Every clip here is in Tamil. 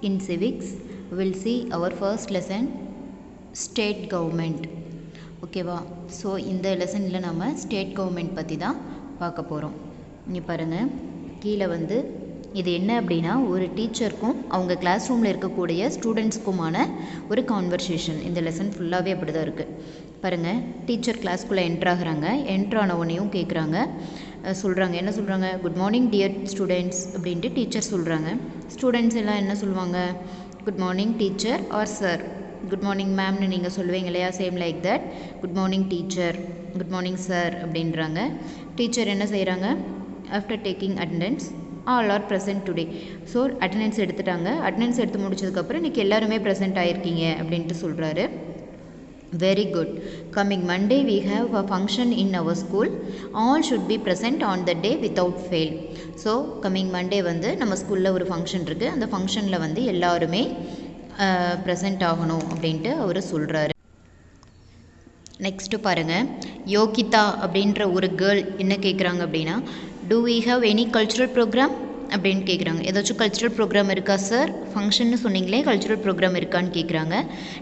in civics we'll see our first lesson state government. ஓகேவா? ஸோ இந்த லெசனில் நம்ம ஸ்டேட் கவர்மெண்ட் பற்றி தான் பார்க்க போகிறோம். இங்கே பாருங்கள், கீழே வந்து இது என்ன அப்படின்னா ஒரு டீச்சருக்கும் அவங்க கிளாஸ் ரூமில் இருக்கக்கூடிய ஸ்டூடெண்ட்ஸ்க்குமான ஒரு கான்வர்சேஷன். இந்த லெசன் ஃபுல்லாகவே அப்படி தான் இருக்குது. பாருங்கள், டீச்சர் கிளாஸ்க்குள்ளே என்ட்ராகிறாங்க. என்ட்ரான உடனேயும் கேட்குறாங்க, சொல்கிறாங்க. என்ன சொல்கிறாங்க? குட் மார்னிங் டியர் ஸ்டூடெண்ட்ஸ் அப்படின்ட்டு டீச்சர் சொல்கிறாங்க. ஸ்டூடெண்ட்ஸ் எல்லாம் என்ன சொல்லுவாங்க? Good morning teacher or sir. Good morning மேம்னு நீங்கள் சொல்லுவீங்க இல்லையா? Same like that. Good morning teacher, good morning sir அப்படின்றாங்க. டீச்சர் என்ன செய்கிறாங்க? After taking attendance all are present today. So attendance எடுத்துட்டாங்க. அட்டெண்டன்ஸ் எடுத்து முடிச்சதுக்கப்புறம் இன்றைக்கி எல்லாருமே ப்ரெசென்ட் ஆகிருக்கீங்க அப்படின்ட்டு சொல்கிறாரு. Very good. Coming Monday we have a function in our school. All should be present on the day without fail. So coming Monday வந்து நம்ம ஸ்கூலில் ஒரு ஃபங்க்ஷன் இருக்குது. அந்த ஃபங்க்ஷனில் வந்து எல்லாருமே ப்ரெசென்ட் ஆகணும் அப்படின்ட்டு அவர் சொல்கிறாரு. நெக்ஸ்ட்டு பாருங்கள், யோகிதா அப்படின்ற ஒரு கேர்ள் என்ன கேட்குறாங்க அப்படின்னா, do we have any cultural program அப்படின்னு கேட்குறாங்க. ஏதாச்சும் கல்ச்சுரல் ப்ரோக்ராம் இருக்கா சார்? ஃபங்க்ஷன்னு சொன்னீங்களே, கல்ச்சுரல் ப்ரோக்ராம் இருக்கான்னு கேட்குறாங்க.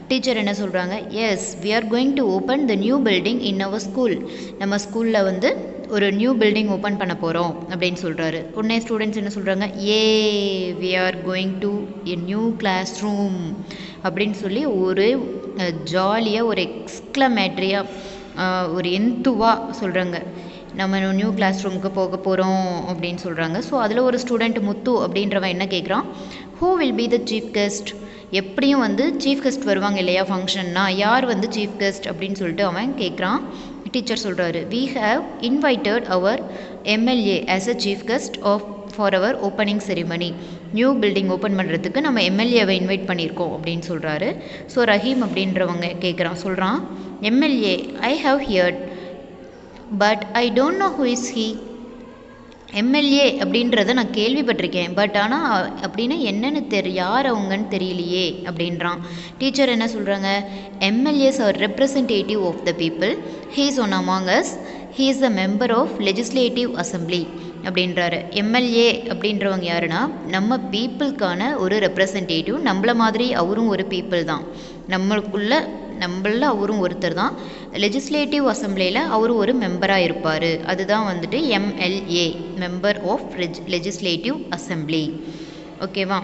டீச்சர் என்ன சொல்கிறாங்க? Yes, we are going to open the new building in our school. நம்ம ஸ்கூலில் வந்து ஒரு நியூ பில்டிங் ஓப்பன் பண்ண போகிறோம் அப்படின்னு சொல்கிறாரு. உடனே ஸ்டூடெண்ட்ஸ் என்ன சொல்கிறாங்க? Hey, we are going to a new classroom அப்படின்னு சொல்லி ஒரு ஜாலியாக ஒரு எக்ஸ்க்ளமேட்ரியாக ஒரு எந்துவாக சொல்கிறாங்க. நம்ம நியூ கிளாஸ் ரூமுக்கு போக போகிறோம் அப்படின்னு சொல்கிறாங்க. ஸோ அதில் ஒரு ஸ்டூடெண்ட் முத்து அப்படின்றவன் என்ன கேட்குறான்? Who will be the chief guest? எப்படியும் வந்து சீஃப் கெஸ்ட் வருவாங்க இல்லையா ஃபங்க்ஷன்னா, யார் வந்து சீஃப் கெஸ்ட் அப்படின்னு சொல்லிட்டு அவன் கேட்குறான். டீச்சர் சொல்கிறாரு, we have invited our MLA as a chief guest for our opening ceremony. New building open பண்ணுறதுக்கு நம்ம எம்எல்ஏவை இன்வைட் பண்ணியிருக்கோம் அப்படின்னு சொல்கிறாரு. ஸோ ரஹீம் அப்படின்றவங்க சொல்கிறான், MLA I have heard but I don't know who is he. MLA அப்படின்றத நான் கேள்விப்பட்டிருக்கேன், பட் ஆனால் அப்படின்னா என்னென்னு யார் அவங்கன்னு தெரியலையே அப்படின்றான். டீச்சர் என்ன சொல்கிறாங்க? MLAs are representative of the people. He is one among us. He is the member of legislative assembly அப்படின்றாரு. எம்எல்ஏ அப்படின்றவங்க யாருன்னா நம்ம பீப்புளுக்கான ஒரு ரெப்ரசன்டேட்டிவ். நம்மள மாதிரி அவரும் ஒரு பீப்புள் தான், நம்மள அவரும் ஒருத்தர் தான். லெஜிஸ்லேட்டிவ் அசம்பிளியில் அவர் ஒரு மெம்பராக இருப்பார். அதுதான் வந்துட்டு MLA, member of legislative assembly. ஓகேவா?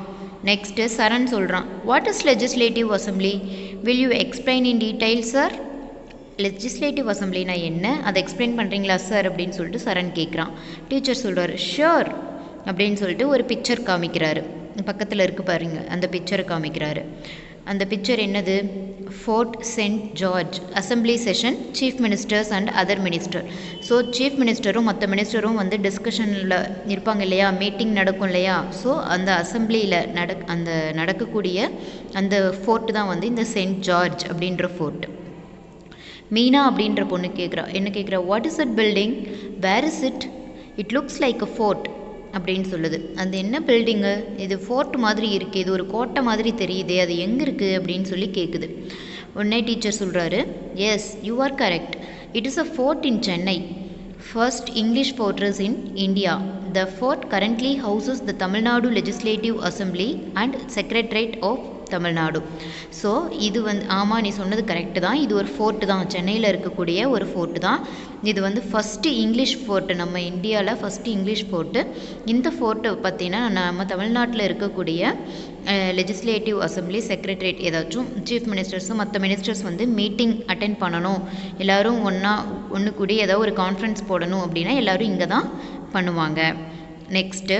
நெக்ஸ்ட்டு சரண் சொல்கிறான், what is legislative assembly? Will you explain in detail sir? Legislative அசம்பிளினா என்ன, அதை எக்ஸ்பிளைன் பண்ணுறீங்களா சார் அப்படின்னு சொல்லிட்டு சரண் கேட்குறான். டீச்சர் சொல்கிறார், ஷியோர் அப்படின்னு சொல்லிட்டு ஒரு பிக்சர் காமிக்கிறாரு. பக்கத்தில் இருக்குது பாருங்க, அந்த பிக்சரை காமிக்கிறாரு. அந்த பிக்சர் என்னது? Fort Saint George assembly session, chief ministers and other minister. So chief மினிஸ்டரும் மற்ற மினிஸ்டரும் வந்து டிஸ்கஷனில் இருப்பாங்க இல்லையா, மீட்டிங் நடக்கும் இல்லையா. ஸோ அந்த அசம்பிளியில் நடக்கக்கூடிய அந்த ஃபோர்ட் தான் வந்து இந்த சென்ட் ஜார்ஜ் அப்படின்ற ஃபோர்ட். மீனா அப்படின்ற பொண்ணு என்ன கேட்குறா? What is that building? Where is it? It looks like a fort அப்படின்னு சொல்லுது. அது என்ன பில்டிங்கு? இது ஃபோர்ட் மாதிரி இருக்குது, இது ஒரு கோட்டை மாதிரி தெரியுது, அது எங்கே இருக்குது அப்படின்னு சொல்லி கேட்குது. உடனே டீச்சர் சொல்கிறாரு, yes you are correct, it is a fort in Chennai, first English fortress in India. The fort currently houses the Tamil Nadu legislative assembly and secretariat of Tamil Nadu. So இது வந்து ஆமாம், நீ சொன்னது கரெக்டு தான், இது ஒரு ஃபோர்ட்டு தான், சென்னையில் இருக்கக்கூடிய ஒரு ஃபோர்ட்டு தான். இது வந்து ஃபஸ்ட்டு இங்கிலீஷ் ஃபோர்ட்டு, நம்ம இந்தியாவில் ஃபஸ்ட்டு இங்கிலீஷ் ஃபோர்ட்டு. இந்த ஃபோர்ட்டை பார்த்தீங்கன்னா நம்ம தமிழ்நாட்டில் இருக்கக்கூடிய லெஜிஸ்லேட்டிவ் அசம்பிளி, செக்ரட்டரேட், ஏதாச்சும் சீஃப் மினிஸ்டர்ஸும் மற்ற மினிஸ்டர்ஸ் வந்து மீட்டிங் அட்டென்ட் பண்ணணும், எல்லோரும் ஒன்று கூடி ஏதாவது ஒரு கான்ஃபரன்ஸ் போடணும் அப்படின்னா எல்லோரும் இங்கே தான் பண்ணுவாங்க. Next,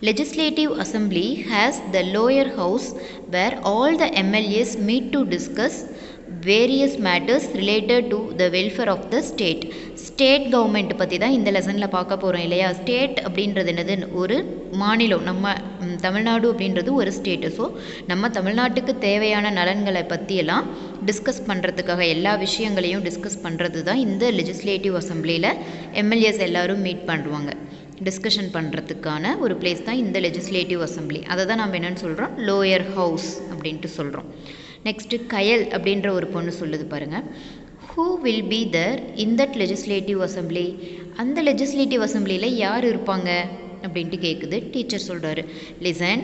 Legislative Assembly has the lower house where all the MLAs meet to discuss various matters related to the welfare of the state. State government பற்றி தான் இந்த லெசனில் பார்க்க போகிறோம் இல்லையா. ஸ்டேட் அப்படின்றது என்னது? ஒரு மாநிலம். நம்ம தமிழ்நாடு அப்படின்றது ஒரு ஸ்டேட்டு. ஸோ நம்ம தமிழ்நாட்டுக்கு தேவையான நலன்களை பற்றியெல்லாம் டிஸ்கஸ் பண்ணுறதுக்காக, எல்லா விஷயங்களையும் டிஸ்கஸ் பண்ணுறது தான் இந்த லெஜிஸ்லேட்டிவ் அசம்பிளியில் எம்எல்ஏஸ் எல்லோரும் மீட் பண்ணுவாங்க. டிஸ்கஷன் பண்ணுறதுக்கான ஒரு பிளேஸ் தான் இந்த லெஜிஸ்லேட்டிவ் அசம்பிளி. அதை தான் நம்ம என்னென்னு சொல்கிறோம்? லோயர் ஹவுஸ் அப்படின்ட்டு சொல்கிறோம். நெக்ஸ்ட்டு கயல் அப்படின்ற ஒரு பொண்ணு சொல்லுது பாருங்கள், who will be there in that legislative assembly? அந்த லெஜிஸ்லேட்டிவ் அசம்பிளியில் யார் இருப்பாங்க அப்படின்ட்டு கேட்குது. டீச்சர் சொல்கிறாரு, listen,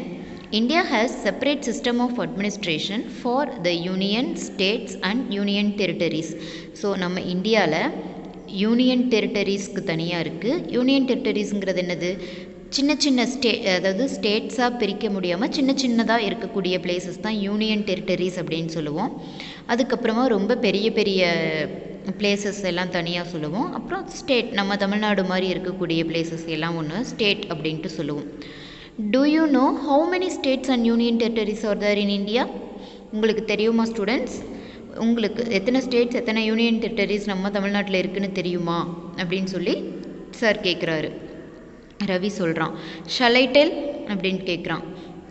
India has separate system of administration for the union, states and union territories. So நம்ம இந்தியாவில் யூனியன் டெரிட்டரிஸ்க்கு தனியாக இருக்குது. யூனியன் டெரிட்டரிஸுங்கிறது என்னது, சின்ன சின்ன அதாவது ஸ்டேட்ஸாக பிரிக்க முடியாமல் சின்ன சின்னதாக இருக்கக்கூடிய பிளேசஸ் தான் யூனியன் டெரிட்டரிஸ் அப்படின்னு சொல்லுவோம். அதுக்கப்புறமா ரொம்ப பெரிய பெரிய பிளேசஸ் எல்லாம் தனியாக சொல்லுவோம். அப்புறம் ஸ்டேட், நம்ம தமிழ்நாடு மாதிரி இருக்கக்கூடிய பிளேசஸ் எல்லாம் ஒன்று ஸ்டேட் அப்படின்ட்டு சொல்லுவோம். Do you know how many states and union territories are there in India? உங்களுக்கு தெரியுமா ஸ்டூடெண்ட்ஸ்? உங்களுக்கு எத்தனை ஸ்டேட்ஸ் எத்தனை யூனியன் டெரிட்டரிஸ் நம்ம தமிழ்நாட்டில் இருக்குன்னு தெரியுமா அப்படின்னு சொல்லி சார் கேட்குறாரு. ரவி சொல்கிறான். Shall I tell அப்படின்னு கேட்குறான்.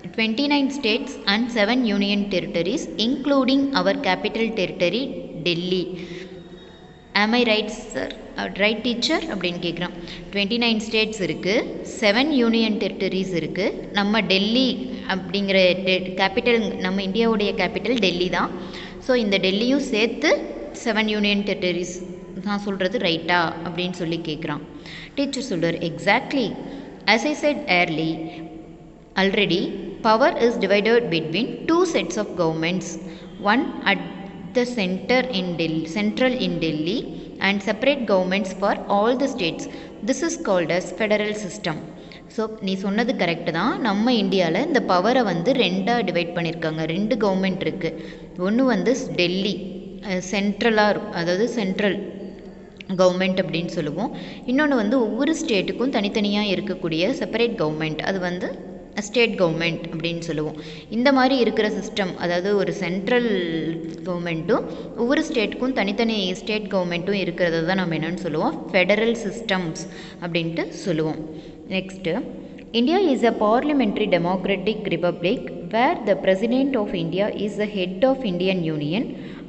29 states and 7 union territories including our capital territory Delhi. Am I right sir? Right teacher அப்படின்னு கேட்குறான். 29 ஸ்டேட்ஸ் இருக்குது, 7 யூனியன் டெரிட்டரிஸ் இருக்குது. நம்ம டெல்லி அப்படிங்கிற கேபிட்டல், நம்ம இந்தியாவுடைய கேபிட்டல் டெல்லி தான். ஸோ இந்த டெல்லியும் சேர்த்து 7 யூனியன் டெரிட்டரிஸ் நான் சொல்கிறது ரைட்டா அப்படின்னு சொல்லி கேட்குறான். டீச்சர் சொல்கிறார், exactly as I said already power is divided between 2 sets of governments, one at the central in Delhi and separate governments for all the states. This is called as federal system. So நீ சொன்னது கரெக்டு தான். நம்ம இந்தியாவில் இந்த பவரை வந்து ரெண்டாக டிவைட் பண்ணியிருக்காங்க. 2 கவர்மெண்ட் இருக்குது. ஒன்று வந்து டெல்லி சென்ட்ரலாக, அதாவது சென்ட்ரல் கவர்மெண்ட் அப்படின்னு சொல்லுவோம். இன்னொன்று வந்து ஒவ்வொரு ஸ்டேட்டுக்கும் தனித்தனியாக இருக்கக்கூடிய செப்பரேட் கவர்மெண்ட், அது வந்து ஸ்டேட் கவர்மெண்ட் அப்படின்னு சொல்லுவோம். இந்த மாதிரி இருக்கிற சிஸ்டம், அதாவது ஒரு சென்ட்ரல் கவர்மெண்ட்டும் ஒவ்வொரு ஸ்டேட்டுக்கும் தனித்தனி ஸ்டேட் கவர்மெண்ட்டும் இருக்கிறத தான் நம்ம என்னென்னு சொல்லுவோம், ஃபெடரல் சிஸ்டம்ஸ் அப்படின்ட்டு சொல்லுவோம். Next, India is a parliamentary democratic republic where the President of India is the head of Indian Union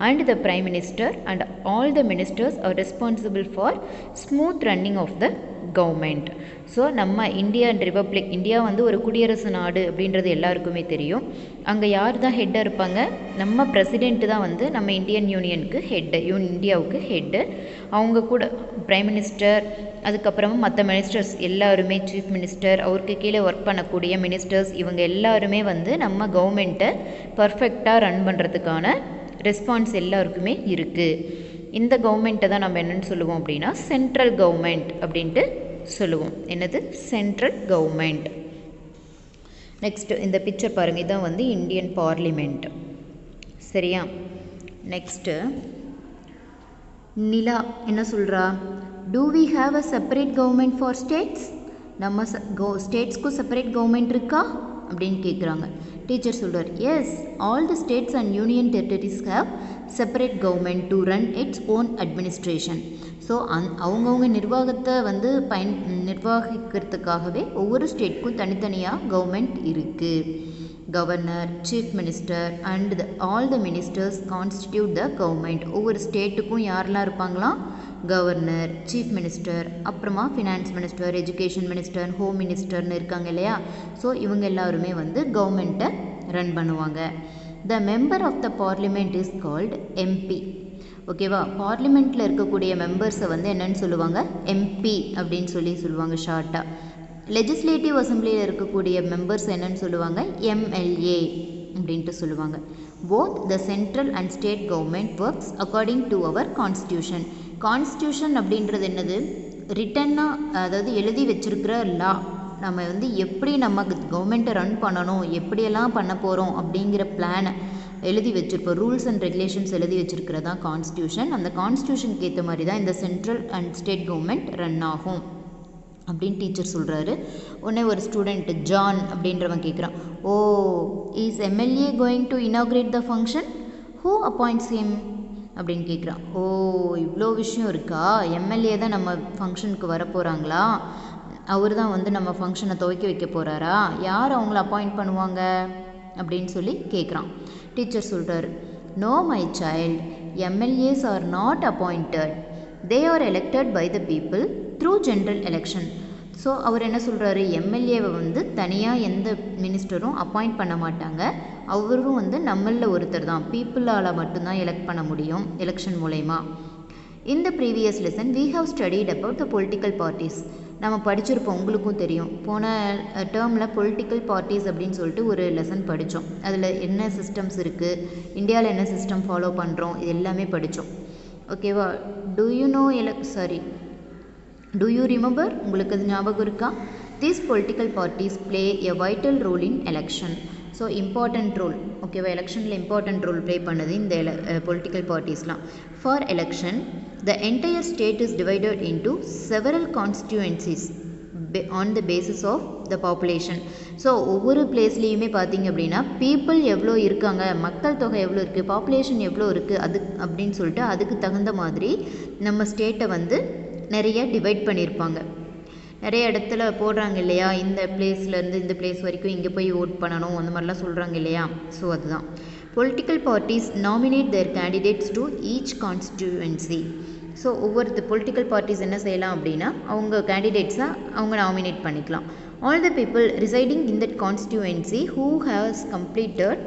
and the Prime Minister and all the ministers are responsible for smooth running of the government. So நம்ம இந்தியன் ரிப்பப்ளிக், இந்தியா வந்து ஒரு குடியரசு நாடு அப்படின்றது எல்லாருக்குமே தெரியும். அங்கே யார் தான் ஹெட்டாக இருப்பாங்க, நம்ம பிரசிடெண்ட்டு தான் வந்து நம்ம இந்தியன் யூனியனுக்கு ஹெட்டு, இந்தியாவுக்கு ஹெட்டு. அவங்க கூட பிரைம் மினிஸ்டர், அதுக்கப்புறமா மற்ற மினிஸ்டர்ஸ் எல்லாருமே, சீஃப் மினிஸ்டர், அவருக்கு கீழே ஒர்க் பண்ணக்கூடிய மினிஸ்டர்ஸ், இவங்க எல்லாருமே வந்து நம்ம கவர்மெண்ட்டை பர்ஃபெக்டாக ரன் பண்ணுறதுக்கான ரெஸ்பான்ஸ் எல்லாருக்குமே இருக்குது. இந்த கவர்மெண்ட்டை தான் நம்ம என்னென்னு சொல்லுவோம் அப்படின்னா சென்ட்ரல் கவர்மெண்ட் அப்படின்ட்டு சொல்லுவோம். என்னது, சென்ட்ரல் கவர்மெண்ட். நெக்ஸ்ட்டு இந்த பிக்சர் பாருங்கள், இதுதான் வந்து இந்தியன் பார்லிமெண்ட். சரியா? நெக்ஸ்ட்டு நிலா என்ன சொல்கிறா, do we have a separate government for states? நம்ம ஸ்டேட்ஸ்க்கும் செப்பரேட் கவர்மெண்ட் இருக்கா அப்படின்னு கேட்குறாங்க. டீச்சர் சொல்கிறார், yes, all the states and union territories have separate government to run its own administration. So அவங்கவுங்க நிர்வாகத்தை வந்து நிர்வகிக்கிறதுக்காகவே ஒவ்வொரு ஸ்டேட்க்கும் தனித்தனியாக கவர்மெண்ட் இருக்குது. Governor, chief minister and all the ministers constitute the government. ஒவ்வொரு ஸ்டேட்டுக்கும் யாரெல்லாம் இருப்பாங்களாம், கவர்னர், சீஃப் மினிஸ்டர், அப்புறமா finance minister, education minister, home மினிஸ்டர்னு இருக்காங்க இல்லையா. ஸோ இவங்க எல்லாருமே வந்து கவர்மெண்ட்டை ரன் பண்ணுவாங்க. The member of the parliament is called MP. ஓகேவா? பார்லிமெண்ட்டில் இருக்கக்கூடிய மெம்பர்ஸை வந்து என்னென்னு சொல்லுவாங்க, எம்பி அப்படின்னு சொல்லுவாங்க ஷார்ட்டாக. லெஜிஸ்லேட்டிவ் அசம்பிளியில் இருக்கக்கூடிய மெம்பர்ஸ் என்னென்னு சொல்லுவாங்க, எம்எல்ஏ அப்படின்ட்டு சொல்லுவாங்க. Both the central and state government works according to our constitution. Constitution அப்படின்றது என்னது, ரிட்டனாக, அதாவது எழுதி வச்சிருக்கிற லா. நம்ம வந்து எப்படி நம்ம கவர்மெண்ட்டை ரன் பண்ணணும், எப்படியெல்லாம் பண்ண போகிறோம் அப்படிங்கிற பிளானை எழுதி வச்சுருப்போம். ரூல்ஸ் அண்ட் ரெகுலேஷன்ஸ் எழுதி வச்சுருக்கிறது தான் கான்ஸ்டியூஷன். அந்த கான்ஸ்டியூஷனுக்கு ஏற்ற மாதிரி தான் இந்த central and state government run ஆகும் அப்படின்னு டீச்சர் சொல்கிறாரு. உடனே ஒரு ஸ்டூடெண்ட் ஜான் அப்படின்றவன் கேட்குறான், oh, is MLA going to inaugurate the function? Who appoints him அப்படின்னு கேட்குறான். ஓ, இவ்வளோ விஷயம் இருக்கா, எம்எல்ஏ தான் நம்ம ஃபங்க்ஷனுக்கு வர போகிறாங்களா, அவர் தான் வந்து நம்ம ஃபங்க்ஷனை துவக்கி வைக்க போகிறாரா, யார் அவங்கள அப்பாயிண்ட் பண்ணுவாங்க அப்படின்னு சொல்லி கேட்குறான். டீச்சர் சொல்கிறார், no my child, MLAs are not appointed, they are elected by the people through general election. So அவர் என்ன சொல்கிறாரு, எம்எல்ஏவை வந்து தனியாக எந்த மினிஸ்டரும் அப்பாயிண்ட் பண்ண மாட்டாங்க, அவரும் வந்து நம்மளில் ஒருத்தர் தான், பீப்புளால் மட்டும்தான் எலெக்ட் பண்ண முடியும் எலெக்ஷன் மூலயமா. In the previous lesson, we have studied about the political parties. நம்ம படிச்சிருப்போம், உங்களுக்கும் தெரியும். போன டேர்மில் பொலிட்டிக்கல் பார்ட்டிஸ் அப்படின்னு சொல்லிட்டு ஒரு லெசன் படித்தோம். அதில் என்ன சிஸ்டம்ஸ் இருக்குது, இந்தியாவில் என்ன சிஸ்டம் ஃபாலோ பண்ணுறோம், இது எல்லாமே படித்தோம். ஓகேவா? Do you remember? உங்களுக்கு அது ஞாபகம் இருக்கா? These political parties play a vital role in election. So important role, ஓகேவா? எலெக்ஷனில் இம்பார்ட்டண்ட் ரோல் ப்ளே பண்ணுது இந்த பொலிட்டிக்கல் பார்ட்டிஸ்லாம். For election the entire state is divided into several constituencies on the basis of the population. So ஒவ்வொரு பிளேஸ்லேயுமே பார்த்திங்க அப்படின்னா பீப்புள் எவ்வளோ இருக்காங்க, மக்கள் தொகை எவ்வளோ இருக்குது, பாப்புலேஷன் எவ்வளோ இருக்குது, அது அப்படின்னு சொல்லிட்டு அதுக்கு தகுந்த மாதிரி நம்ம ஸ்டேட்டை வந்து நிறைய டிவைட் பண்ணியிருப்பாங்க. நிறைய இடத்துல போடுறாங்க இல்லையா, இந்த பிளேஸ்லேருந்து இந்த பிளேஸ் வரைக்கும் இங்கே போய் ஓட் பண்ணணும், அந்த மாதிரிலாம் சொல்கிறாங்க இல்லையா. ஸோ அதுதான் political parties nominate their candidates to each constituency. So ஒவ்வொரு பொலிட்டிக்கல் பார்ட்டிஸ் என்ன செய்யலாம் அப்படின்னா அவங்க கேண்டிடேட்ஸாக அவங்க நாமினேட் பண்ணிக்கலாம். All the people residing in that constituency who has completed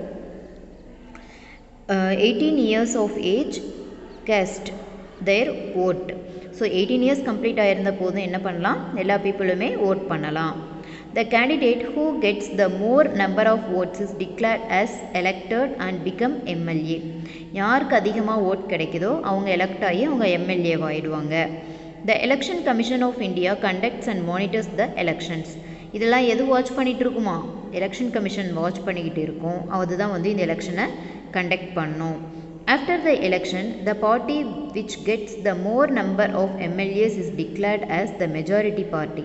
18 years of age cast their vote. So 18 years complete ஆகிருந்த போதும் என்ன பண்ணலாம், எல்லா பீப்புளுமே ஓட் பண்ணலாம். The candidate who gets the more number of votes is declared as elected and become MLA. யாருக்கு அதிகமாக ஓட் கிடைக்குதோ அவங்க எலெக்ட் ஆகி அவங்க எம்எல்ஏவாகிடுவாங்க. The election commission of India conducts and monitors the elections. இதெல்லாம் எது வாட்ச் பண்ணிகிட்டு இருக்குமா, எலெக்ஷன் கமிஷன் வாட்ச் பண்ணிக்கிட்டு இருக்கும். அதுதான் வந்து இந்த எலெக்ஷனை கண்டக்ட் பண்ணும். After the election, the party which gets the more number of MLAs is declared as the majority party.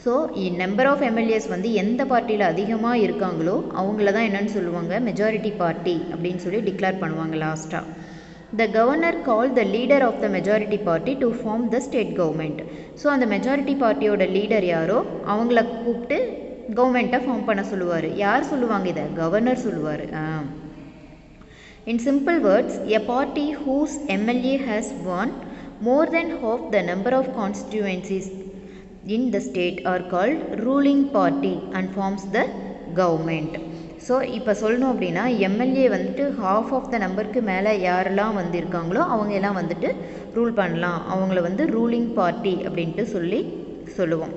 So number of MLAs வந்து எந்த பார்ட்டியில் அதிகமாக இருக்காங்களோ அவங்கள தான் என்னென்னு சொல்லுவாங்க, மெஜாரிட்டி பார்ட்டி அப்படின்னு சொல்லி டிக்ளேர் பண்ணுவாங்க லாஸ்ட்டாக. The governor call the leader of the majority party to form the state government. So அந்த மெஜாரிட்டி பார்ட்டியோட லீடர் யாரோ அவங்கள கூப்பிட்டு கவர்மெண்ட்டை ஃபார்ம் பண்ண சொல்லுவார். யார் சொல்லுவாங்க இதை? கவர்னர் சொல்லுவார். In simple words, a party whose MLA has won more than half the number of constituencies in the state are called ruling party and forms the government. So இப்போ சொல்லணும் அப்படின்னா எம்எல்ஏ வந்துட்டு ஹாஃப் ஆஃப் த நம்பருக்கு மேலே யாரெல்லாம் வந்திருக்காங்களோ அவங்க எல்லாம் வந்துட்டு ரூல் பண்ணலாம், அவங்கள வந்து ரூலிங் பார்ட்டி அப்படின்ட்டு சொல்லுவோம்.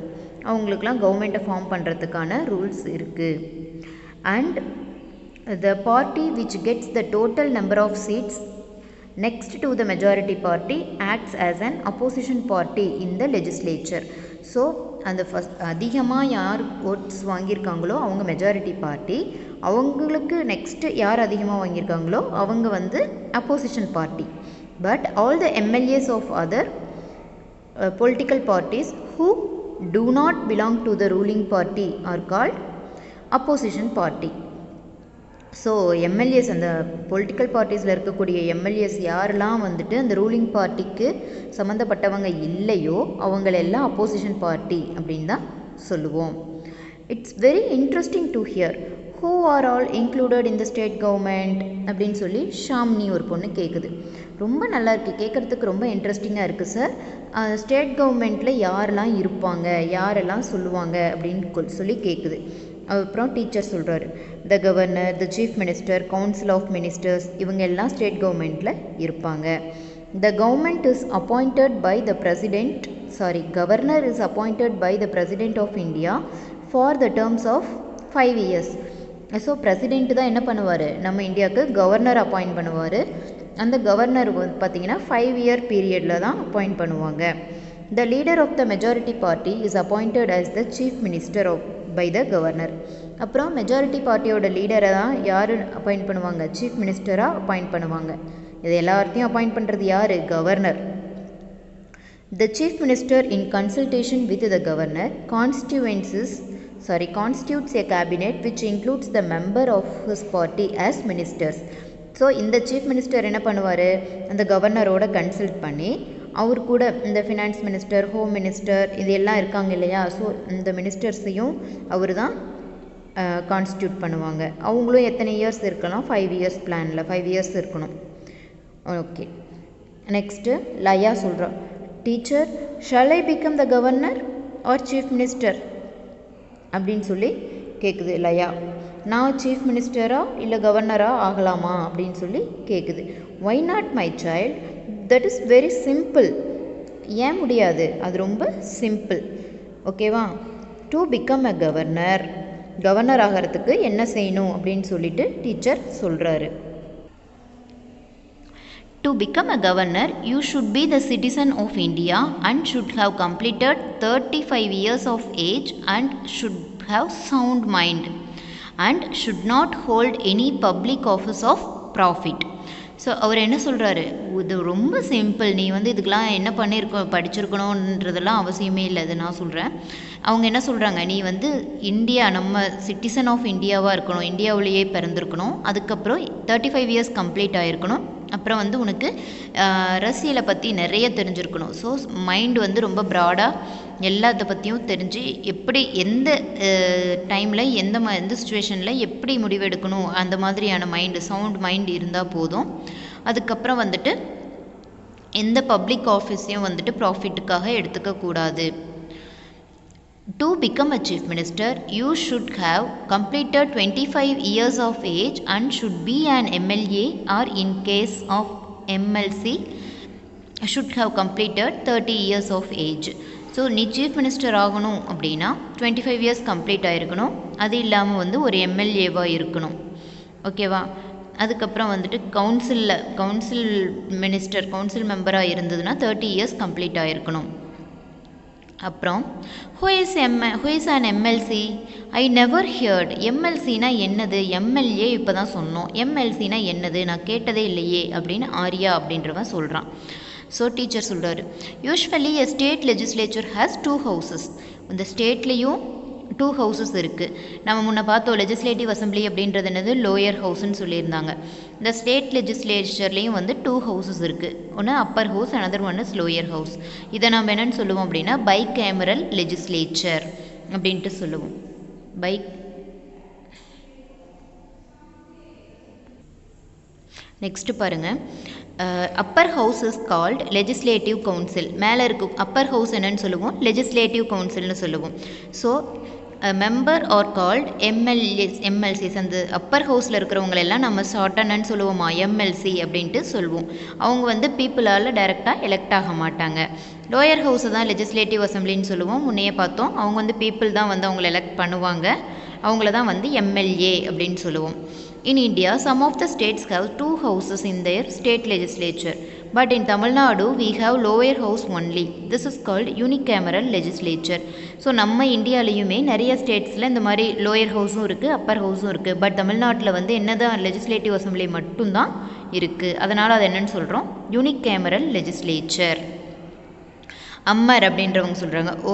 அவங்களுக்கெல்லாம் கவர்மெண்ட்டை ஃபார்ம் பண்ணுறதுக்கான ரூல்ஸ் இருக்குது. And the party which gets the total number of seats next to the majority party acts as an opposition party in the legislature. So அந்த அதிகமாக யார் ஓட்ஸ் வாங்கியிருக்காங்களோ அவங்க மெஜாரிட்டி பார்ட்டி, அவங்களுக்கு நெக்ஸ்ட்டு யார் அதிகமாக வாங்கியிருக்காங்களோ அவங்க வந்து opposition party. But all the MLAs of other political parties who do not belong to the ruling party are called opposition party. So MLAs அந்த பொலிட்டிக்கல் பார்ட்டிஸில் இருக்கக்கூடிய எம்எல்ஏஸ் யாரெல்லாம் வந்துட்டு அந்த ரூலிங் பார்ட்டிக்கு சம்மந்தப்பட்டவங்க இல்லையோ அவங்களெல்லாம் அப்போசிஷன் பார்ட்டி அப்படின்னு தான் சொல்லுவோம். It's very interesting to hear who are all included in the state government அப்படின்னு சொல்லி ஷாம்னி ஒரு பொண்ணு கேட்குது. ரொம்ப நல்லா இருக்குது, கேட்குறதுக்கு ரொம்ப இன்ட்ரெஸ்டிங்காக இருக்குது சார். ஸ்டேட் கவர்மெண்ட்டில் யாரெல்லாம் இருப்பாங்க, யாரெல்லாம் சொல்லுவாங்க அப்படின்னு சொல்லி கேட்குது. அப்புறம் டீச்சர் சொல்கிறாரு, the governor, the chief minister, council of ministers, இவங்க எல்லாம் ஸ்டேட் கவர்மெண்ட்டில் இருப்பாங்க. The government is appointed by the president governor is appointed by the president of India for the terms of 5 years. So president தான் என்ன பண்ணுவார், நம்ம இந்தியாவுக்கு கவர்னர் அப்பாயிண்ட் பண்ணுவார். அந்த கவர்னர் பார்த்திங்கன்னா 5 year பீரியடில் தான் அப்பாயிண்ட் பண்ணுவாங்க. The leader of the majority party is appointed as the chief minister by the governor. அப்புறம் மெஜாரிட்டி பார்ட்டியோட லீடரை தான் யார் அப்பாயிண்ட் பண்ணுவாங்க, சீஃப் மினிஸ்டராக அப்பாயிண்ட் பண்ணுவாங்க. இது எல்லாத்தையும் அப்பாயிண்ட் பண்ணுறது யார், governor. The chief minister in consultation with the governor constitutes a cabinet which includes the member of his party as ministers. So இந்த சீஃப் மினிஸ்டர் என்ன பண்ணுவார், அந்த கவர்னரோட கன்சல்ட் பண்ணி அவர் கூட இந்த ஃபினான்ஸ் மினிஸ்டர், ஹோம் மினிஸ்டர் இது எல்லாம் இருக்காங்க இல்லையா, ஸோ இந்த மினிஸ்டர்ஸையும் அவர் தான் கான்ஸ்டியூட் பண்ணுவாங்க. அவங்களும் எத்தனை இயர்ஸ் இருக்கலாம், 5 years பிளானில் 5 years இருக்கணும். ஓகே, நெக்ஸ்ட்டு லயா சொல்கிறா, teacher shall I become the governor or chief minister அப்படின்னு சொல்லி கேட்குது லயா. நான் சீஃப் மினிஸ்டராக இல்லை கவர்னராக ஆகலாமா அப்படின்னு சொல்லி கேட்குது. Why not my child, that is very simple. ஏன் முடியாது, அது ரொம்ப சிம்பிள். ஓகேவா. To become a governor, governor ஆகிறதுக்கு என்ன செய்யணும் அப்படின்னு சொல்லிட்டு டீச்சர் சொல்கிறாரு. To become a governor, you should be the citizen of India and should have completed 35 years of age and should have sound mind and should not hold any public office of profit. So அவர் என்ன சொல்கிறாரு, இது ரொம்ப சிம்பிள், நீ வந்து இதுக்கெலாம் என்ன படிச்சிருக்கணுன்றதெல்லாம் அவசியமே இல்லை, அது நான் சொல்கிறேன். அவங்க என்ன சொல்கிறாங்க, நீ வந்து இந்தியா நம்ம சிட்டிசன் ஆஃப் இந்தியாவாக இருக்கணும், இந்தியாவிலேயே பிறந்திருக்கணும், அதுக்கப்புறம் 35 இயர்ஸ் கம்ப்ளீட் ஆகிருக்கணும், அப்புறம் வந்து உனக்கு அரசியலை பற்றி நிறைய தெரிஞ்சிருக்கணும். ஸோ மைண்டு வந்து ரொம்ப ப்ராடாக எல்லாத்த பற்றியும் தெரிஞ்சு எப்படி எந்த டைமில் எந்த சுச்சுவேஷனில் எப்படி முடிவெடுக்கணும் அந்த மாதிரியான மைண்டு, சவுண்ட் மைண்ட் இருந்தால் போதும். அதுக்கப்புறம் வந்துட்டு எந்த பப்ளிக் ஆஃபீஸையும் வந்துட்டு ப்ராஃபிட்டுக்காக எடுத்துக்கக்கூடாது. To become a chief minister, you should have completed 25 years of age and should be an MLA or in case of MLC should have completed 30 years of age. So நீ சீஃப் மினிஸ்டர் ஆகணும் அப்படின்னா 25 இயர்ஸ் கம்ப்ளீட் ஆகிருக்கணும், அது இல்லாமல் வந்து ஒரு எம்எல்ஏவாக இருக்கணும். ஓகேவா. அதுக்கப்புறம் வந்துட்டு கவுன்சில் மெம்பராக இருந்ததுன்னா 30 இயர்ஸ் கம்ப்ளீட் ஆகிருக்கணும். அப்புறம் who is an MLC? I never heard. MLCனா என்னது, எம்எல்ஏ இப்போ தான் சொன்னோம், எம்எல்சினா என்னது நான் கேட்டதே இல்லையே அப்படின்னு ஆர்யா அப்படின்றவன் சொல்கிறான். ஸோ டீச்சர் சொல்கிறாரு, usually a state legislature has 2 houses. இந்த ஸ்டேட்லேயும் 2 ஹவுசஸ் இருக்குது. நம்ம முன்ன பார்த்தோம் லெஜிஸ்லேட்டிவ் அசம்பிளி அப்படின்றது என்னது, லோயர் ஹவுஸ்ன்னு சொல்லியிருந்தாங்க. இந்த ஸ்டேட் லெஜிஸ்லேச்சர்லேயும் வந்து 2 ஹவுசஸ் இருக்குது. ஒன்று Appar house, another one is lower house. இதை நம்ம என்னென்னு சொல்லுவோம் அப்படின்னா பை கேமரல் லெஜிஸ்லேச்சர் அப்படின்ட்டு சொல்லுவோம். நெக்ஸ்ட்டு பாருங்கள், Appar house is called legislative council. மேலே இருக்கும் அப்பர் ஹவுஸ் என்னன்னு சொல்லுவோம், லெஜிஸ்லேட்டிவ் கவுன்சில்னு சொல்லுவோம். So member are called MLCs. அந்த அப்பர் ஹவுஸில் இருக்கிறவங்களெல்லாம் நம்ம ஷார்ட்டாக என்னன்னு சொல்லுவோமா, எம்எல்சி அப்படின்ட்டு சொல்லுவோம். அவங்க வந்து பீப்புளால் டைரெக்டாக எலெக்ட் ஆக மாட்டாங்க. லோயர் ஹவுஸை தான் லெஜிஸ்லேட்டிவ் அசம்பிளின்னு சொல்லுவோம், முன்னையே பார்த்தோம். அவங்க வந்து பீப்புள் தான் வந்து அவங்கள எலெக்ட் பண்ணுவாங்க, அவங்கள தான் வந்து எம்எல்ஏ அப்படின்னு சொல்லுவோம். In India, some of the states have 2 houses in their state legislature. But in Tamil Nadu, we have lower house only. This is called unicameral legislature. So நம்ம இந்தியாவிலையுமே நிறைய ஸ்டேட்ஸில் இந்த மாதிரி லோயர் ஹவுஸும் இருக்குது, அப்பர் ஹவுஸும் இருக்குது. பட் தமிழ்நாட்டில் வந்து என்னதான் லெஜிஸ்லேட்டிவ் அசம்பிளி மட்டும்தான் இருக்குது. அதனால் அது என்னென்னு சொல்கிறோம், யூனிகேமரல் லெஜிஸ்லேச்சர். அம்மர் அப்படின்றவங்க சொல்கிறாங்க, oh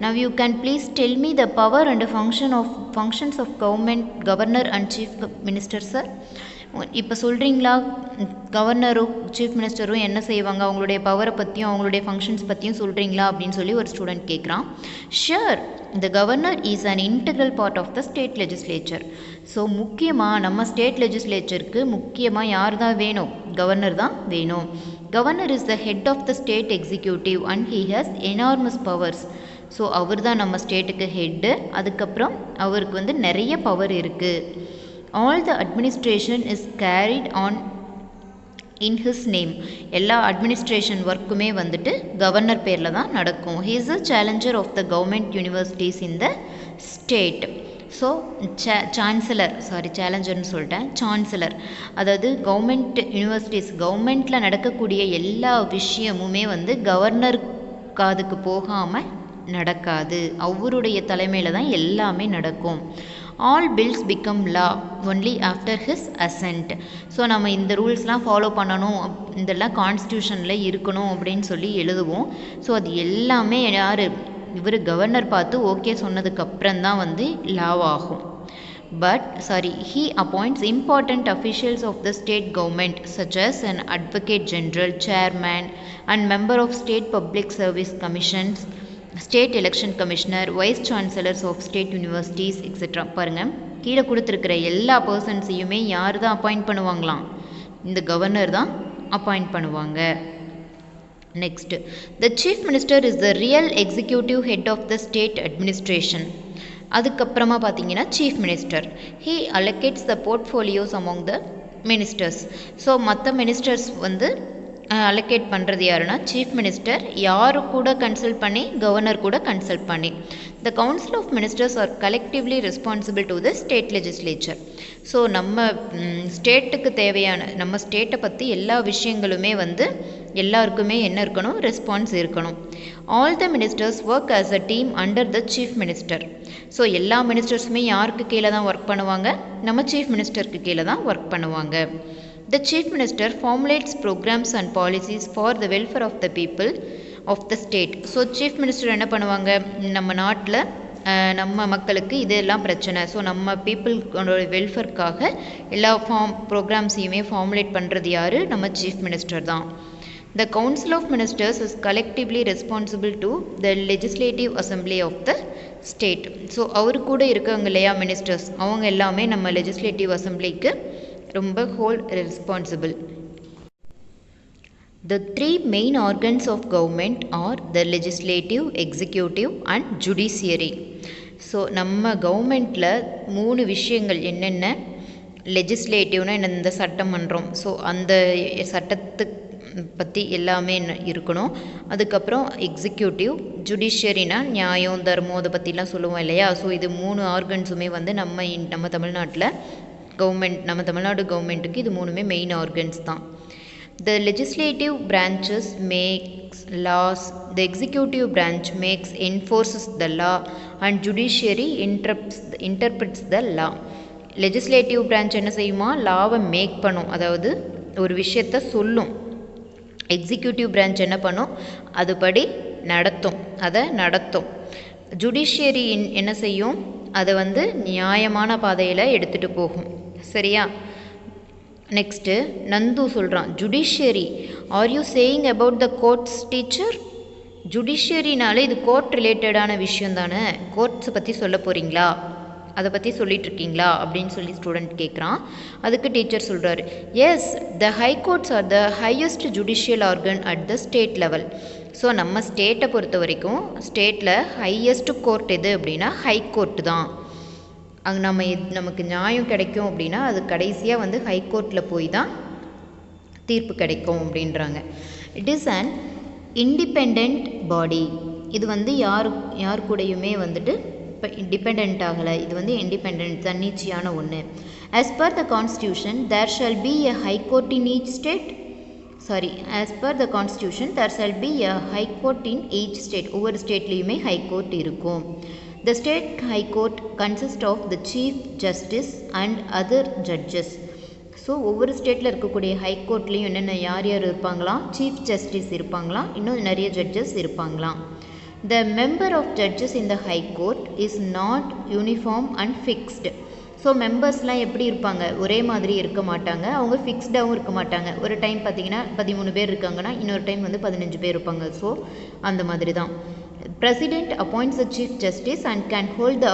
now you can please tell me the power and functions of governor and chief minister sir. இப்போ சொல்கிறீங்களா, கவர்னரும் சீஃப் மினிஸ்டரும் என்ன செய்வாங்க, அவங்களுடைய பவரை பற்றியும் அவங்களுடைய ஃபங்க்ஷன்ஸ் பற்றியும் சொல்கிறீங்களா அப்படின்னு சொல்லி ஒரு ஸ்டூடெண்ட் கேட்குறான். Sure, the governor is an integral part of the state legislature. So முக்கியமாக நம்ம ஸ்டேட் லெஜிஸ்லேச்சருக்கு முக்கியமாக யார் தான் வேணும், கவர்னர் தான் வேணும். Governor is the head of the state executive and he has enormous powers. So அவர் தான் நம்ம ஸ்டேட்டுக்கு ஹெட்டு. அதுக்கப்புறம் அவருக்கு வந்து நிறைய பவர் இருக்குது. All the administration is carried on in his name. எல்லா அட்மினிஸ்ட்ரேஷன் ஒர்க்குமே வந்துட்டு கவர்னர் பேரில் தான் நடக்கும். He is a challenger of the government universities in the state. So சேலஞ்சர்னு சொல்லிட்டேன், சான்சலர். அதாவது கவர்மெண்ட் யூனிவர்சிட்டிஸ், கவர்மெண்ட்டில் நடக்கக்கூடிய எல்லா விஷயமுமே வந்து கவர்னர் காதுக்கு போகாமல் நடக்காது, அவருடைய தலைமையில் தான் எல்லாமே நடக்கும். All bills become law only after his assent. So நம்ம இந்த ரூல்ஸ்லாம் ஃபாலோ பண்ணணும், இதெல்லாம் கான்ஸ்டியூஷனில் இருக்கணும் அப்படின்னு சொல்லி எழுதுவோம். ஸோ அது எல்லாமே யார், இவர் கவர்னர் பார்த்து ஓகே சொன்னதுக்கப்புறம் தான் வந்து லாவாகும். he appoints important officials of the state government such as an advocate general, chairman and member of state public service commissions, state election commissioner, vice chancellors of state universities etc. பாருங்க, கீழே கொடுத்துருக்கிற எல்லா பர்சன்ஸையுமே யார் தான் அப்பாயிண்ட் பண்ணுவாங்களாம், இந்த கவர்னர் தான் அப்பாயிண்ட் பண்ணுவாங்க. Next, the chief minister is the real executive head of the state administration. அதுக்கப்புறமா பார்த்தீங்கன்னா chief minister, he allocates the portfolios among the ministers. So மற்ற மினிஸ்டர்ஸ் வந்து அலோகேட் பண்ணுறது யாருன்னா சீஃப் மினிஸ்டர். யாரு கூட கன்சல்ட் பண்ணி? கவர்னர் கூட கன்சல்ட் பண்ணி. The council of ministers are collectively responsible to the state legislature. So நம்ம ஸ்டேட்டுக்கு தேவையான நம்ம ஸ்டேட்டை பற்றி எல்லா விஷயங்களுமே வந்து எல்லாருக்குமே என்ன இருக்கணும்? ரெஸ்பான்ஸ் இருக்கணும். All the ministers work as a team under the chief minister. So எல்லா மினிஸ்டர்ஸுமே யாருக்கு கீழே தான் ஒர்க் பண்ணுவாங்க? நம்ம சீஃப் மினிஸ்டருக்கு கீழே தான் ஒர்க் பண்ணுவாங்க. The chief minister formulates programs and policies for the welfare of the people of the state. So chief minister என்ன பண்ணுவாங்க? நம்ம நாட்டில் நம்ம மக்களுக்கு இதெல்லாம் பிரச்சனை, ஸோ நம்ம பீப்புளோட வெல்ஃபேர்க்காக எல்லா ப்ரோக்ராம்ஸையுமே ஃபார்முலேட் பண்ணுறது யார்? நம்ம சீஃப் மினிஸ்டர் தான். The Council of Ministers is collectively responsible to the legislative assembly of the state. So அவரு கூட இருக்காங்க இல்லையா மினிஸ்டர்ஸ், அவங்க எல்லாமே நம்ம லெஜிஸ்லேட்டிவ் அசம்பிளிக்கு ரொம்ப whole responsible. The three main organs of government are the legislative, executive and judiciary. So நம்ம கவர்மெண்ட்டில் 3 விஷயங்கள் என்னென்ன? லெஜிஸ்லேட்டிவ்னா இந்த சட்டமன்றம், ஸோ அந்த சட்டத்துக்கு பற்றி எல்லாமே இருக்கணும். அதுக்கப்புறம் எக்ஸிக்யூட்டிவ், ஜுடிஷியரினா நியாயம் தர்மம் அதை பற்றிலாம் சொல்லுவோம் இல்லையா. ஸோ இது 3 ஆர்கன்ஸுமே வந்து நம்ம தமிழ்நாட்டில் கவர்மெண்ட், நம்ம தமிழ்நாடு கவர்மெண்ட்டுக்கு இது 3மே மெயின் ஆர்கன்ஸ் தான். The legislative branches makes laws, the executive branch makes enforces the law and judiciary interprets the law. Legislative branch என்ன செய்யுமா? லாவை மேக் பண்ணும், அதாவது ஒரு விஷயத்த சொல்லும். எக்ஸிக்யூட்டிவ் பிரான்ச் என்ன பண்ணும்? அதுபடி நடத்தும். ஜுடிஷியரி என்ன செய்யும்? அதை வந்து நியாயமான பாதையில் எடுத்துகிட்டு போகும். சரியா? நெக்ஸ்ட்டு நந்து சொல்கிறான், judiciary are you saying about the courts teacher? ஜுடிஷியரினாலே இது கோர்ட் ரிலேட்டடான விஷயம் தானே, கோர்ட்ஸை பற்றி சொல்ல போகிறீங்களா, அதை பற்றி சொல்லிகிட்ருக்கீங்களா அப்படின்னு சொல்லி ஸ்டூடெண்ட் கேட்குறான். அதுக்கு டீச்சர் சொல்கிறாரு, yes, the high courts are the highest judicial organ at the state level. So நம்ம ஸ்டேட்டை பொறுத்த வரைக்கும் ஸ்டேட்டில் ஹையஸ்ட் கோர்ட் எது அப்படின்னா ஹை கோர்ட்டு தான். அங்கே நமக்கு நியாயம் கிடைக்கும் அப்படின்னா அது கடைசியாக வந்து ஹை கோர்ட்டில் போய் தான் தீர்ப்பு கிடைக்கும் அப்படின்றாங்க. இட் இஸ் அன் இண்டிபெண்ட் பாடி. இது வந்து யார் கூடயுமே வந்துட்டு இப்போ டிபெண்ட் ஆகலை, இது வந்து இண்டிபெண்ட் தன்னிச்சையான ஒன்று. As per the constitution there shall be a high court in each state. as per the constitution there shall be a high court in each state. ஒவ்வொரு ஸ்டேட்லேயுமே ஹை கோர்ட் இருக்கும். The state high court consists of the chief justice and other judges. So ஒவ்வொரு ஸ்டேட்டில் இருக்கக்கூடிய ஹை கோர்ட்லேயும் என்னென்ன யார் இருப்பாங்களாம்? சீஃப் ஜஸ்டிஸ் இருப்பாங்களாம், இன்னும் நிறைய ஜட்ஜஸ் இருப்பாங்களாம். The member of judges in the high court is not uniform and fixed. So மெம்பர்ஸ்லாம் எப்படி இருப்பாங்க? ஒரே மாதிரி இருக்க மாட்டாங்க, அவங்க ஃபிக்ஸ்டாகவும் இருக்க மாட்டாங்க. ஒரு டைம் பார்த்திங்கன்னா 13 பேர் இருக்காங்கன்னா இன்னொரு டைம் வந்து 15 பேர் இருப்பாங்க. ஸோ அந்த மாதிரி தான். President appoints the chief justice and can hold the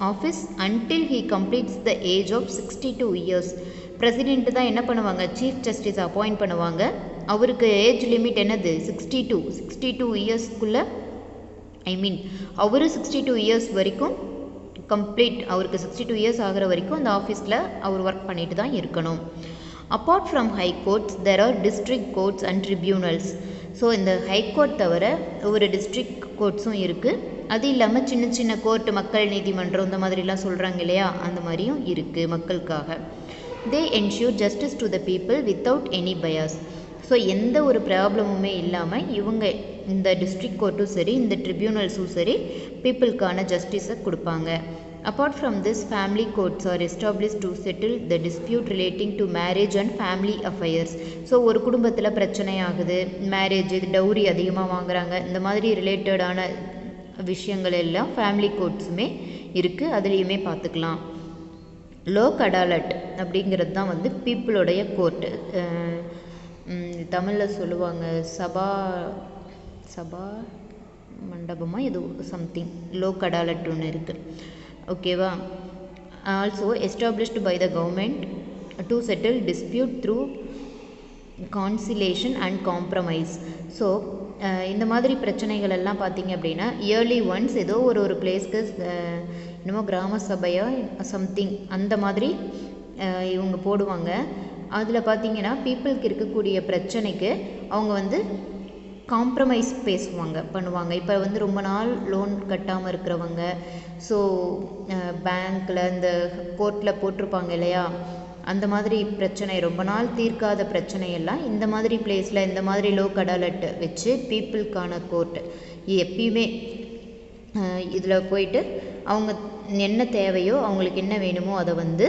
office until he completes the age of 62 years. President தான் என்ன பண்ணுவாங்க? சீஃப் ஜஸ்டிஸ் அப்பாயிண்ட் பண்ணுவாங்க. அவருக்கு ஏஜ் லிமிட் என்னது? 62 இயர்ஸ்க்குள்ளே, அவர் 62 இயர்ஸ் வரைக்கும் கம்ப்ளீட், அவருக்கு 62 இயர்ஸ் ஆகிற வரைக்கும் அந்த ஆஃபீஸில் அவர் ஒர்க் பண்ணிட்டு தான் இருக்கணும். Apart from high courts there are district courts and tribunals. So இந்த ஹை கோர்ட் தவிர ஒவ்வொரு டிஸ்ட்ரிக்ட் கோர்ட்ஸும் இருக்குது. அது இல்லாமல் சின்ன சின்ன கோர்ட்டு, மக்கள் நீதிமன்றம் இந்த மாதிரிலாம் சொல்கிறாங்க இல்லையா, அந்த மாதிரியும் இருக்குது மக்களுக்காக. They ensure justice to the people without any bias. So எந்த ஒரு ப்ராப்ளமுமே இல்லாமல் இவங்க இந்த டிஸ்ட்ரிக்ட் கோர்ட்டும் சரி, இந்த ட்ரிபியூனல்ஸும் சரி, பீப்புளுக்கான ஜஸ்டிஸை கொடுப்பாங்க. Apart from this, family courts are established to settle the dispute relating to marriage and family affairs. So ஒரு குடும்பத்தில் பிரச்சனை ஆகுது, மேரேஜ், டவுரி அதிகமாக வாங்குறாங்க, இந்த மாதிரி ரிலேட்டடான விஷயங்கள் எல்லாம் ஃபேமிலி கோர்ட்ஸுமே இருக்குது, அதுலேயுமே பார்த்துக்கலாம். லோக் அடாலட் அப்படிங்கிறது தான் வந்து பீப்புளோடைய கோர்ட்டு. தமிழில் சொல்லுவாங்க சபா மண்டபமாக இது சம்திங், லோக் அடாலட் ஒன்று இருக்குது. ஓகேவா? Also established by the government to settle dispute through conciliation and compromise. So இந்த மாதிரி பிரச்சனைகள் எல்லாம் பார்த்திங்க அப்படின்னா இயர்லி ஒன்ஸ் ஏதோ ஒரு பிளேஸ்க்கு என்னமோ கிராம சபையோ சம்திங் அந்த மாதிரி இவங்க போடுவாங்க. அதில் பார்த்தீங்கன்னா பீப்புளுக்கு இருக்கக்கூடிய பிரச்சனைக்கு அவங்க வந்து காம்ப்ரமைஸ் பண்ணுவாங்க. இப்போ வந்து ரொம்ப நாள் லோன் கட்டாமல் இருக்கிறவங்க, ஸோ பேங்க்கில் இந்த கோர்ட்டில் போட்டிருப்பாங்க இல்லையா, அந்த மாதிரி பிரச்சனை ரொம்ப நாள் தீர்க்காத பிரச்சனையெல்லாம் இந்த மாதிரி பிளேஸில் இந்த மாதிரி லோக் அடாலட் வச்சு பீப்புளுக்கான கோர்ட் எப்பயுமே இதில் போயிட்டு அவங்க என்ன தேவையோ அவங்களுக்கு என்ன வேணுமோ அதை வந்து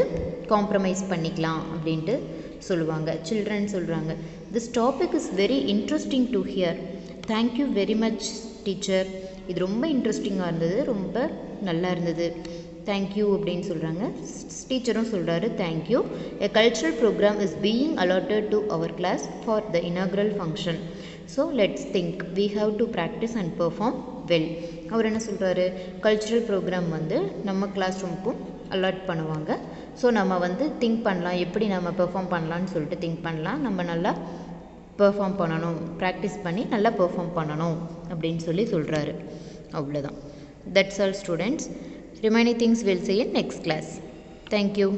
காம்ப்ரமைஸ் பண்ணிக்கலாம் அப்படின்ட்டு சொல்லுவாங்க. சில்ட்ரன் சொல்கிறாங்க, this topic is very interesting to hear. Thank you very much teacher. இது ரொம்ப இன்ட்ரெஸ்டிங்காக இருந்தது, ரொம்ப நல்லா இருந்தது, தேங்க்யூ அப்படின்னு சொல்கிறாங்க. டீச்சரும் சொல்கிறாரு thank you. A cultural programme is being allotted to our class for the inaugural function. So let's think we have to practise and perform well. அவர் என்ன சொல்கிறாரு, கல்ச்சுரல் ப்ரோக்ராம் வந்து நம்ம கிளாஸ் ரூமுக்கும் அலாட் பண்ணுவாங்க. ஸோ நம்ம வந்து திங்க் பண்ணலாம், எப்படி நம்ம பெர்ஃபார்ம் பண்ணலான்னு சொல்லிட்டு திங்க் பண்ணலாம். நம்ம நல்லா பெர்ஃபார்ம் பண்ணணும், ப்ராக்டிஸ் பண்ணி நல்லா பெர்ஃபார்ம் பண்ணணும் அப்படின்னு சொல்கிறாரு. அவ்வளோதான். That's all students. Remaining things will see in next class. Thank you.